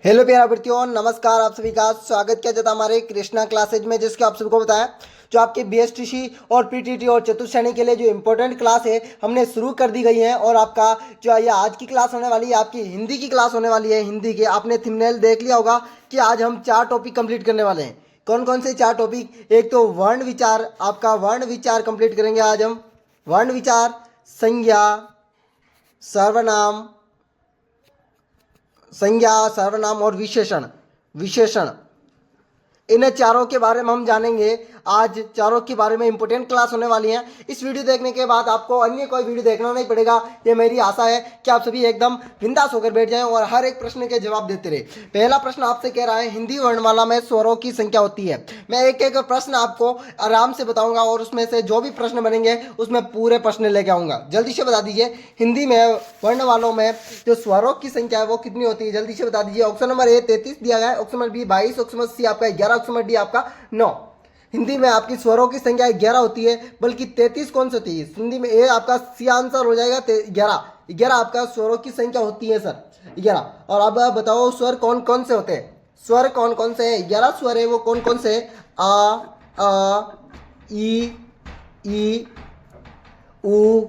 Hello प्यारा विद्यार्थियों, नमस्कार। आप सभी का स्वागत किया जाता है हमारे कृष्णा क्लासेज में, जिसके आप सभी को बताया जो आपके बीएसटीसी और पीटीटी और चतुर्थ श्रेणी के लिए जो इंपॉर्टेंट क्लास है हमने शुरू कर दी गई है। और आपका जो ये आज की क्लास होने वाली है, आपकी हिंदी की क्लास होने वाली है। हिंदी के आपने थंबनेल देख लिया होगा कि आज हम 4 टॉपिक कंप्लीट करने वाले हैं। कौन कौन से 4 टॉपिक? एक तो वर्ण विचार, आपका वर्ण विचार कंप्लीट करेंगे आज हम। वर्ण विचार, संज्ञा, सर्वनाम, संज्ञा, सर्वनाम और विशेषण। विशेषण इन चारों के बारे में हम जानेंगे। आज चारों के बारे में इंपॉर्टेंट क्लास होने वाली है। इस वीडियो देखने के बाद आपको अन्य कोई वीडियो देखना नहीं पड़ेगा। ये मेरी आशा है कि आप सभी एकदम बिंदास होकर बैठ जाएं और हर एक प्रश्न के जवाब देते रहे। पहला प्रश्न आपसे कह रहा है, हिंदी वर्णमाला में स्वरों की संख्या होती है। मैं एक एक प्रश्न आपको आराम से बताऊंगा और उसमें से जो भी प्रश्न बनेंगे उसमें पूरे प्रश्न लेके आऊंगा। जल्दी से बता दीजिए, हिंदी में वर्णमालों में जो स्वरों की संख्या है वो कितनी होती है? जल्दी से बता दीजिए। ऑप्शन नंबर ए 33 दिया गया है, option number B 22, option number C आपका 11, ऑप्शन नंबर डी आपका 9। हिंदी में आपकी स्वरों की संख्या 11 होती है, बल्कि 33 कौन सी होती है हिंदी में? ये आपका सी आंसर हो जाएगा। 11 आपका स्वरों की संख्या होती है सर, 11। और अब आप बताओ स्वर कौन कौन से होते हैं? स्वर कौन कौन से हैं? 11 स्वर है, वो कौन कौन से? आ, ई, उ,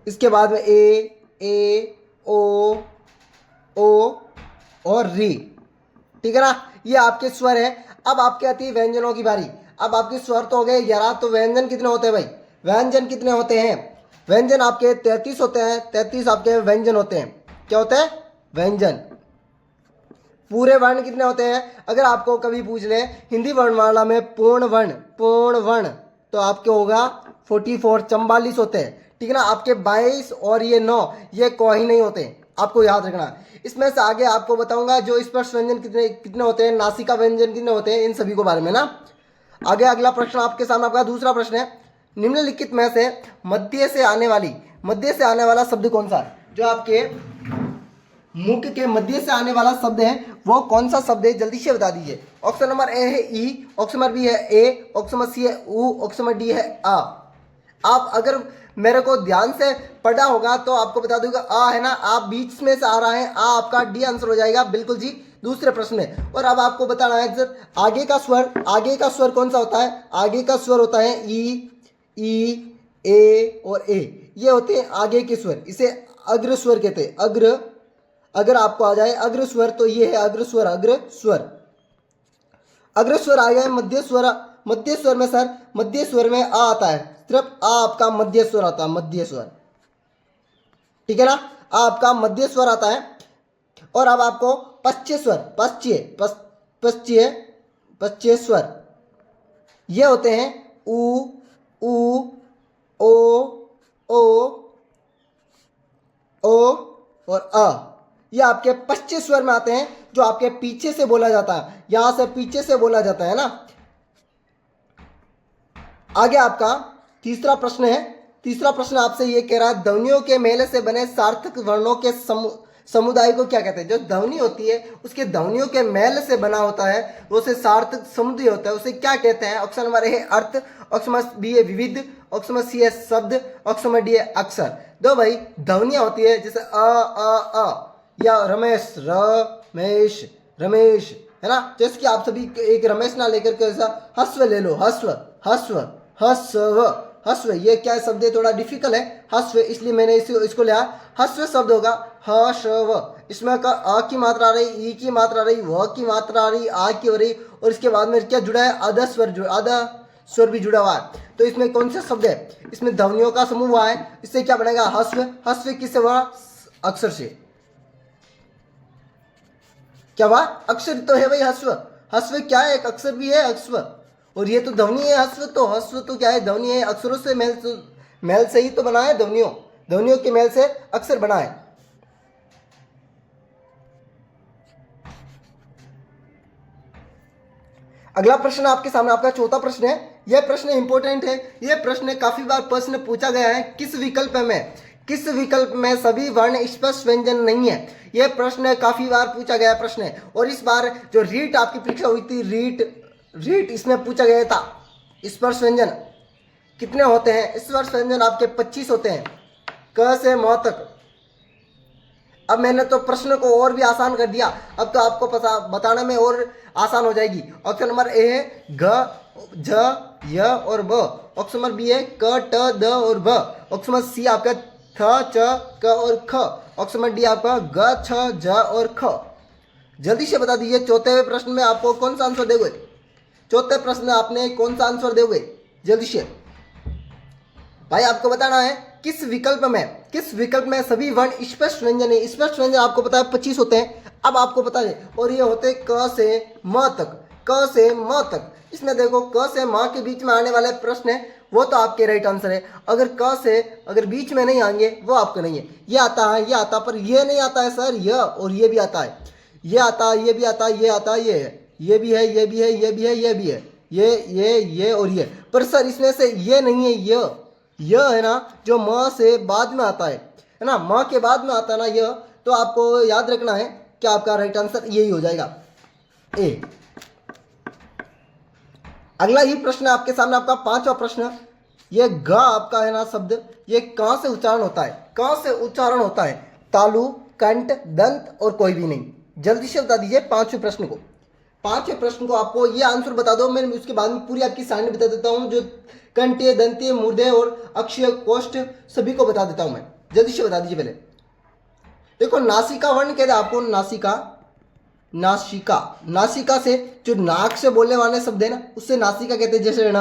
इसके बाद में ए, ओ और री। ठीक है ना, ये आपके स्वर है। अब आपके आती है व्यंजनों की बारी। अब आपके स्वर तो हो गए 11, तो व्यंजन कितने होते हैं भाई? व्यंजन कितने होते हैं? व्यंजन आपके 33 होते हैं। 33 आपके व्यंजन होते हैं। क्या होते हैं? व्यंजन। पूरे वर्ण कितने होते हैं? अगर आपको कभी पूछ ले हिंदी वर्णमाला में पूर्ण वर्ण तो आपके होगा 44, 44 होते हैं। ठीक है ना, आपके 22 और ये 9 ये कोई नहीं होते, आपको याद रखना। इसमें से आगे आपको बताऊंगा जो स्पर्श व्यंजन कितने कितने होते हैं, नासिका व्यंजन कितने होते हैं, इन सभी को बारे में ना। आगे अगला प्रश्न आपके सामने, आपका दूसरा प्रश्न है, निम्नलिखित में से मध्य से आने वाला शब्द कौन सा? जो आपके मुख के मध्य से आने वाला शब्द है वो कौन सा शब्द है? जल्दी से बता दीजिए। ऑप्शन नंबर ए है ई, ऑप्शन नंबर बी है ए, ऑप्शन नंबर सी है उ, ऑप्शन नंबर डी है आ। आप अगर मेरे को ध्यान से पढ़ा होगा तो आपको बता दूंगा आ है ना, आप बीच में से आ रहा है, आ आपका डी आंसर हो जाएगा। बिल्कुल जी, दूसरे प्रश्न में। और अब आपको बताना है सर आगे का स्वर कौन सा होता है? आगे का स्वर होता है ई, ए और ए, ये होते हैं आगे के स्वर। इसे अग्र स्वर कहते हैं। अगर आपको आ जाए अग्र स्वर तो ये है अग्र स्वर आ गया है। मध्य स्वर में सर, मध्य स्वर में आ आता है, सिर्फ आ आपका मध्य स्वर आता है, मध्य स्वर। ठीक है ना, आ आपका मध्य स्वर आता है। और अब आपको पश्चिम स्वर ये होते हैं उ, ओ और अ। ये आपके पश्चिम स्वर में आते हैं, जो आपके पीछे से बोला जाता है, यहां से पीछे से बोला जाता है ना। आगे आपका तीसरा प्रश्न है। तीसरा प्रश्न आपसे ये कह रहा है, ध्वनियों के मेल से बने सार्थक वर्णों के समुदाय को क्या कहते हैं? जो ध्वनि होती है उसके ध्वनियों के मेल से बना होता है, वो से सार्थक समुदाय होता है, उसे क्या कहते हैं? ऑप्शन नंबर ए है अर्थ, ऑप्शन नंबर बी है विविध, ऑप्शन नंबर सी है शब्द, ऑप्शन नंबर डी है अक्षर। दो भाई ध्वनियां होती है, जैसे अ या रमेश है ना। जैसे कि आप सभी एक रमेश ना लेकर के ऐसा हस्व ले लो, हस्व ये क्या शब्द है? थोड़ा डिफिकल्ट है हस्व, इसलिए मैंने इसको लिया। हस्व शब्द होगा हस्व। इसमें का अ की मात्रा आ रही, ई की मात्रा आ रही, व की मात्रा आ रही, आ की हो रही, और इसके बाद में क्या जुड़ा है? आधा स्वर भी जुड़ा हुआ है। तो इसमें कौन से शब्द है? इसमें ध्वनियों का समूह हुआ है, इससे क्या बनेगा? हस्व किससे हुआ? अक्षर से। क्या हुआ? अक्षर तो है भाई हस्व क्या है? एक अक्षर भी है हस्व, और ये तो ध्वनि है हस्व तो क्या है? ध्वनि है। अक्षरों से मेल से ही तो बना है ध्वनियों के मेल से अक्षर बना है। अगला प्रश्न आपके सामने, आपका चौथा प्रश्न है। यह प्रश्न इंपॉर्टेंट है, यह प्रश्न काफी बार प्रश्न पूछा गया है। किस विकल्प में सभी वर्ण स्पष्ट व्यंजन नहीं है? यह प्रश्न काफी बार पूछा गया प्रश्न है। और इस बार जो रीट आपकी परीक्षा हुई थी, रीट इसमें पूछा गया था स्पर्श व्यंजन कितने होते हैं? स्पर्श व्यंजन आपके 25 होते हैं, क से म तक। अब मैंने तो प्रश्न को और भी आसान कर दिया, अब तो आपको बताने में और आसान हो जाएगी। ऑप्शन नंबर ए है घ, झ, य और ब। ऑप्शन नंबर बी है क, ट, द और ब। ऑप्शन नंबर सी आपका थ, च, क और ख। ऑप्शन नंबर डी आपका ग, छ, झ और ख। जल्दी से बता दीजिए चौथे प्रश्न में आपको कौन सा आंसर दोगे? चौथे प्रश्न में आपने कौन सा आंसर दोगे? जल्दी से भाई आपको बताना है किस विकल्प में सभी वर्ण स्पष्ट व्यंजन है। स्पष्ट व्यंजन आपको पता है 25 होते हैं। अब आपको पता है, और ये होते हैं क से म तक, क से म तक। इसमें देखो क से म के बीच में आने वाले प्रश्न है वो तो आपके राइट आंसर है। अगर क से अगर बीच में नहीं आएंगे वो आपका नहीं है। ये आता है, ये आता, पर ये नहीं आता है सर, ये और ये भी आता है, ये आता है, ये भी आता है, ये आता है, ये है, ये भी है, ये भी है, ये भी है, ये भी है, ये और ये। पर सर इसमें से ये नहीं है, यह है ना जो म से बाद में आता है ना, म के बाद में आता है ना यह। तो आपको याद रखना है कि आपका राइट आंसर यही हो जाएगा, ए। अगला ही प्रश्न आपके सामने, आपका पांचवा प्रश्न। ये ग आपका है ना शब्द, ये कहां से उच्चारण होता है? कहां से उच्चारण होता है? तालु, कंठ, दंत और कोई भी नहीं। जल्दी से बता दीजिए पांचवें प्रश्न को। पांचवें प्रश्न को आपको ये आंसर बता दो, मैं उसके बाद में पूरी आपकी सारणी बता देता हूं, जो कंठीय, दंतीय, मूर्धन्य और अक्षीय कोष्ठ सभी को बता देता हूं मैं। जल्दी से बता दीजिए। पहले देखो नासिका वर्ण कहते हैं आपको, नासिका से जो नाक से बोलने वाले शब्द है ना उससे नासिका कहते हैं। जैसे ण,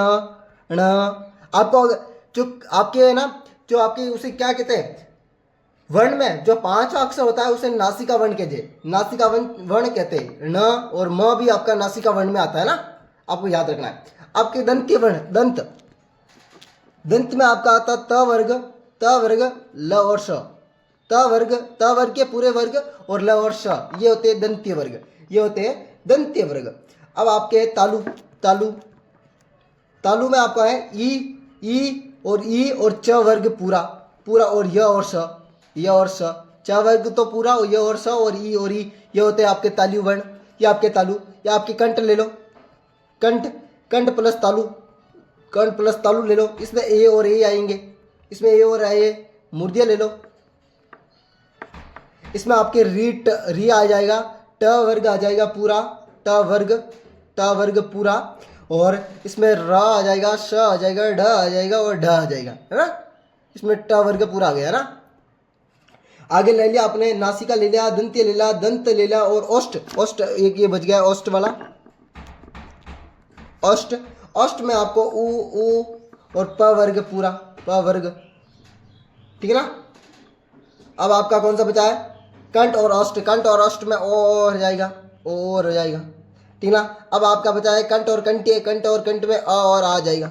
आपको जो आपके है ना, जो आपके उसे क्या कहते हैं, वर्ण में जो 5 अक्षर होता है उसे नासिका वर्ण कहते हैं, नासिका वर्ण कहते हैं। न और म भी आपका नासिका वर्ण में आता है ना, आपको याद रखना है। आपके दंतीय वर्ण, दंत में आपका आता त वर्ग ल और श, त वर्ग के पूरे वर्ग और ल और श, ये होते हैं दंतीय वर्ग, ये होते हैं दंतीय वर्ग। अब आपके तालु में आपका है ई और च वर्ग पूरा और य और स, च वर्ग तो पूरा और य और स और ई, ये होते हैं आपके तालु वर्ण। ये आपके तालु। या आपके कंठ ले लो, कंठ प्लस तालु ले लो, इसमें ए और ए आएंगे, इसमें ए और ए। मूर्धन्य ले लो, इसमें आपके री आ जाएगा, ट वर्ग आ जाएगा पूरा, ट वर्ग पूरा, और इसमें र आ जाएगा, श आ जाएगा, ढ आ जाएगा और ढ आ जाएगा, है ना। इसमें ट वर्ग पूरा आ गया, है ना। आगे ले लिया आपने, नासिका ले लिया, दंत्य ले लिया, दंत ले लिया और ओष्ठ एक ये बच गया, ओष्ठ वाला। ओष्ठ में आपको उ और प वर्ग पूरा, प वर्ग, ठीक है ना। अब आपका कौन सा बचा है? कंठ और ओष्ठ में ओ हो जाएगा, ठीक ना। अब आपका बचा है कंठ और कंठ में अ और आ जाएगा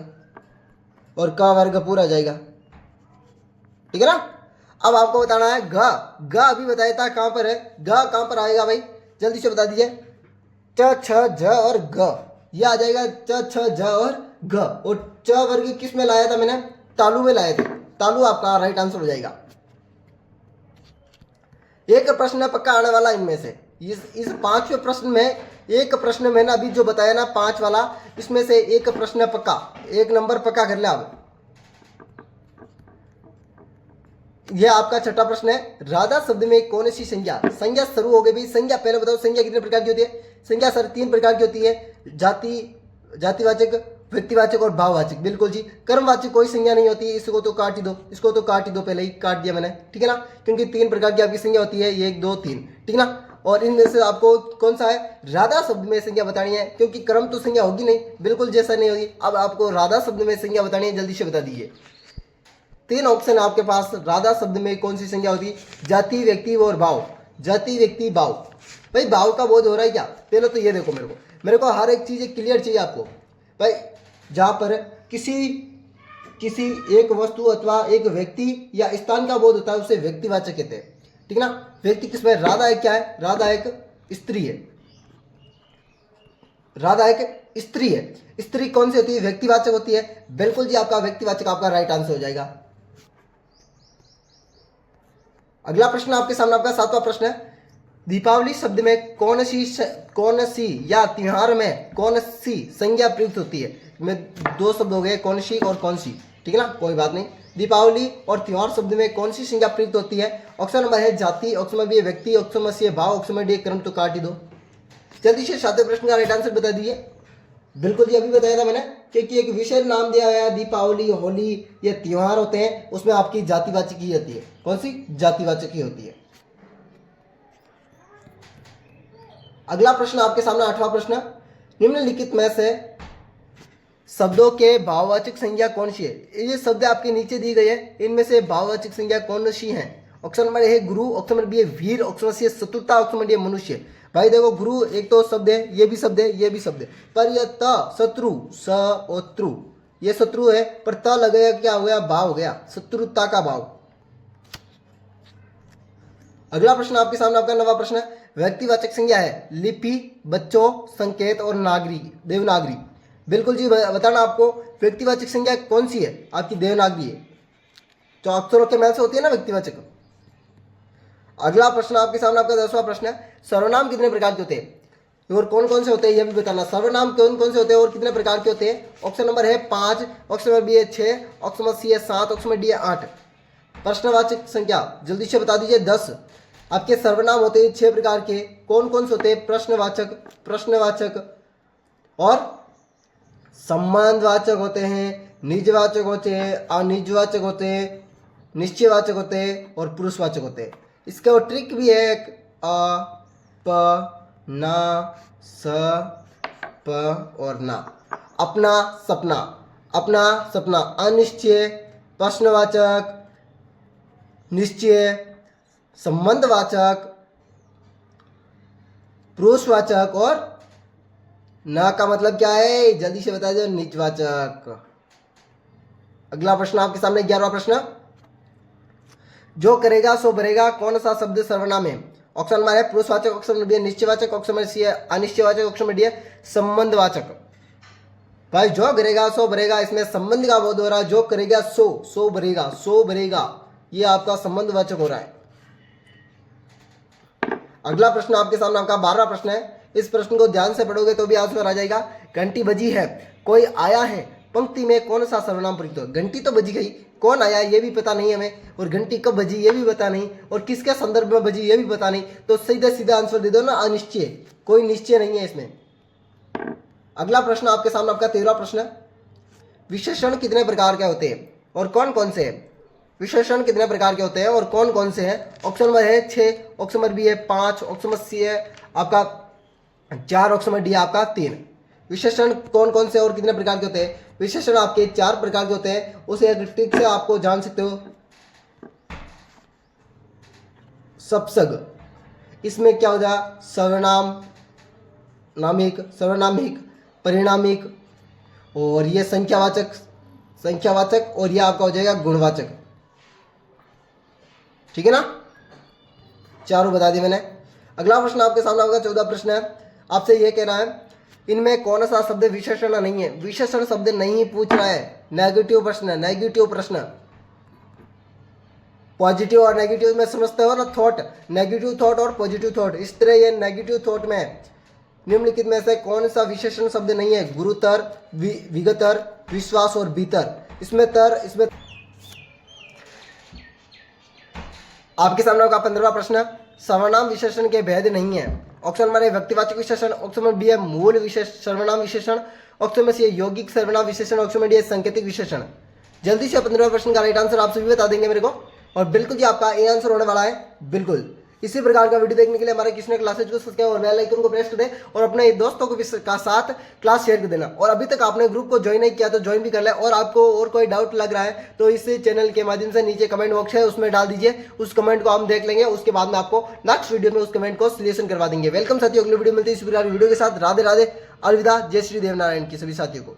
और क वर्ग पूरा जाएगा, ठीक है ना। अब आपको बताना है घ अभी बताया था कहां पर है, घ कहां पर आएगा भाई? जल्दी से बता दीजिए। च, छ, झ और घ, ये आ जाएगा च, छ, झ और घ। और च वर्ग किस में लाया था मैंने? तालु में लाया था। तालु आपका राइट आंसर हो जाएगा। एक प्रश्न पक्का आने वाला इनमें से, इस पांचवें प्रश्न में एक प्रश्न मैंने अभी जो बताया ना 5 वाला, इसमें से एक प्रश्न पक्का, 1 नंबर पक्का कर ले आप। यह आपका छठा प्रश्न है। राधा शब्द में कौन सी संज्ञा शुरू हो गई भाई? संज्ञा पहले बताओ, संज्ञा कितने प्रकार की होती है? संज्ञा सर 3 प्रकार की होती है, जातिवाचक, व्यक्तिवाचक और भाववाचक। बिल्कुल जी। कर्मवाचक कोई संज्ञा नहीं होती, इसको तो काट ही दो, पहले ही काट दिया मैंने, ठीक है ना। क्योंकि 3 प्रकार की आपकी संज्ञा होती है, 1, 2, 3, ठीक है ना। और इनमें से आपको कौन सा है? राधा शब्द में संज्ञा बतानी है, क्योंकि कर्म तो संज्ञा होगी नहीं, बिल्कुल जैसा नहीं होगी। अब आपको राधा शब्द में संज्ञा बतानी है, जल्दी से बता दीजिए। 3 ऑप्शन है आपके पास। राधा शब्द में कौन सी संज्ञा होती है? जाति, व्यक्ति और भाव। जाति, व्यक्ति, भाव। भाई भाव का बोध हो रहा है क्या? पहले तो ये देखो, मेरे को हर एक चीज क्लियर चाहिए आपको भाई। जहां पर किसी एक वस्तु अथवा एक व्यक्ति या स्थान का बोध होता है उसे व्यक्तिवाचक कहते हैं, ठीक है ना। व्यक्ति किसमें? राधा एक क्या है? राधा एक स्त्री है, राधा एक स्त्री है। स्त्री कौन सी होती है? व्यक्तिवाचक होती है। बिल्कुल जी, आपका व्यक्तिवाचक आपका राइट आंसर हो जाएगा। अगला प्रश्न आपके सामने, आपका 7वां प्रश्न है। दीपावली शब्द में कौन सी या त्योहार में कौन सी संज्ञा प्रयुक्त होती है? में 2 शब्द हो गए, कौन सी और कौन सी, ठीक है ना, कोई बात नहीं। दीपावली और त्योहार शब्द में कौन सी संज्ञा प्रयुक्त होती है? ऑप्शन नंबर है जाति, ऑप्शन नंबर बी है व्यक्ति, ऑप्शन नंबर सी है भाव, ऑप्शन नंबर डी है कर्म। तो काट ही दो। जल्दी से 7वें प्रश्न का राइट आंसर बता दीजिए। बिल्कुल जी, अभी बताया था मैंने कि एक विषय नाम दिया गया, दीपावली, होली, ये त्योहार होते हैं, उसमें आपकी जातिवाचक ही होती है। कौन सी? जातिवाचक ही होती है। अगला प्रश्न आपके सामने 8वां प्रश्न, निम्नलिखित में से शब्दों के भाववाचक संज्ञा कौन सी है? ये शब्द आपके नीचे दी गई है, इनमें से भाववाचक संज्ञा कौन सी है? ऑप्शन नंबर है गुरु, ऑप्शन नंबर बी है वीर, ऑप्शन नंबर सी है शत्रुता, ऑप्शन नंबर डी है मनुष्य। भाई देखो, गुरु एक तो शब्द है, ये भी शब्द है, ये भी शब्द है, पर यह त शत्रु, स और त्रु, ये शत्रु है, पर त लगेगा क्या हो गया? भाव हो गया, शत्रुता का भाव। अगला प्रश्न आपके सामने आपका 9वां प्रश्न है, व्यक्तिवाचक संज्ञा है लिपि, बच्चों, संकेत और नागरी, देवनागरी। बिल्कुल जी, बताना आपको व्यक्तिवाचक संज्ञा कौन सी है? आपकी देवनागरी है। तो अक्षरों के मेल से होती है ना व्यक्तिवाचक। अगला प्रश्न आपके सामने आपका 10वां प्रश्न है, सर्वनाम कितने प्रकार के होते हैं और कौन कौन से होते हैं यह भी बताना। सर्वनाम कौन कौन से होते हैं और कितने प्रकार के होते हैं? ऑप्शन नंबर है 5, ऑप्शन नंबर बी है 6, ऑप्शन नंबर सी है 7, ऑप्शन नंबर डी है 8। प्रश्नवाचक संख्या जल्दी से बता दीजिए। 10 आपके सर्वनाम होते हैं 6 प्रकार के। कौन कौन से होते हैं? प्रश्नवाचक, प्रश्नवाचक और संबंधवाचक होते हैं, निजवाचक होते हैं, अनिजवाचक होते हैं, निश्चयवाचक होते हैं और पुरुषवाचक होते हैं। इसका वो ट्रिक भी है एक, अ, प, न, स, प और ना। अपना सपना, अपना सपना, अनिश्चय, प्रश्नवाचक, निश्चय, संबंधवाचक, पुरुषवाचक और ना का मतलब क्या है? जल्दी से बता दो, निजवाचक। अगला प्रश्न आपके सामने 11वां प्रश्न, जो करेगा सो भरेगा कौन सा शब्द सर्वनाम है? ऑप्शन नंबर है पुरुषवाचक, ऑप्शन नंबर बी है निश्चयवाचक, ऑप्शन नंबर सी है अनिश्चयवाचक, ऑप्शन नंबर डी है संबंधवाचक। भाई जो करेगा सो भरेगा, इसमें संबंध का बोध हो रहा है। जो करेगा सो भरेगा, सो भरेगा, ये आपका संबंधवाचक हो रहा है। अगला प्रश्न आपके सामने आपका 12वां प्रश्न है। इस प्रश्न को ध्यान से पढ़ोगे तो भी आंसर आ जाएगा। घंटी बजी है, कोई आया है, पंक्ति में कौन सा सर्वनाम प्रयुक्त हो? घंटी तो बजी गई, कौन आया ये भी पता नहीं हमें, और घंटी कब बजी ये भी पता नहीं, और किसके संदर्भ में बजी ये भी पता नहीं। तो सीधा सीधा आंसर दे दो ना, अनिश्चय, कोई निश्चय नहीं है इसमें। अगला प्रश्न आपके सामने आपका 13वां प्रश्न, विशेषण कितने प्रकार के होते हैं और कौन कौन से हैं? विशेषण कितने प्रकार के होते हैं और कौन कौन से हैं? ऑप्शन नंबर है 6, ऑप्शन नंबर बी है 5, ऑप्शन नंबर सी है आपका 4, ऑप्शन नंबर डी आपका 3। विशेषण कौन कौन से और कितने प्रकार के होते हैं? विशेषण आपके 4 प्रकार के होते हैं, उसे एक ट्रिक से आपको जान सकते हो। सपसग, इसमें क्या हो जाए? सर्वनाम, नामिक, सर्वनामिक, परिणामिक, और ये संख्यावाचक, संख्यावाचक, और ये आपका हो जाएगा गुणवाचक। ठीक है ना, चारों बता दिए मैंने। अगला प्रश्न आपके सामने होगा 14वां प्रश्न है। आपसे यह कह रहा है इनमें कौन सा शब्द विशेषण नहीं है? विशेषण शब्द नहीं पूछ रहा है, नेगेटिव प्रश्न है, नेगेटिव प्रश्न। पॉजिटिव और नेगेटिव में समझते हो ना, थॉट, नेगेटिव थॉट और पॉजिटिव थॉट। इस तरह ये नेगेटिव थॉट में निम्नलिखित में से कौन सा विशेषण शब्द नहीं है? गुरुतर, विगतर, विश्वास और भीतर। इसमें तर, आपके सामने होगा 15वां प्रश्न, सर्वनाम विशेषण के भेद नहीं है। ऑप्शन नंबर है व्यक्तिवाचक विशेषण, ऑप्शन नंबर बी है मूल विशेष सर्वनाम विशेषण, ऑप्शन में सी है यौगिक सर्वनाम विशेषण, ऑप्शन में डी है सांकेतिक विशेषण। जल्दी से 15वें प्रश्न का राइट आंसर आप सभी बता देंगे मेरे को, और बिल्कुल जी आपका ए आंसर होने वाला है बिल्कुल। इसी प्रकार का वीडियो देखने के लिए हमारे कृष्ण क्लासेज को सब्सक्राइब और बेल आइकन को प्रेस कर दें, और अपने दोस्तों को भी का साथ क्लास शेयर कर देना। और अभी तक आपने ग्रुप को ज्वाइन नहीं किया तो ज्वाइन भी कर ले, और आपको और कोई डाउट लग रहा है तो इस चैनल के माध्यम से नीचे कमेंट बॉक्स है, उसमें डाल दीजिए। उस कमेंट को हम देख लेंगे, उसके बाद में आपको नेक्स्ट वीडियो में उस कमेंट को सॉल्यूशन करवा देंगे। वेलकम साथियों, अगली वीडियो मिलती है इसी प्रकार वीडियो के साथ। राधे राधे, अलविदा, जय श्री देव नारायण की सभी साथियों को।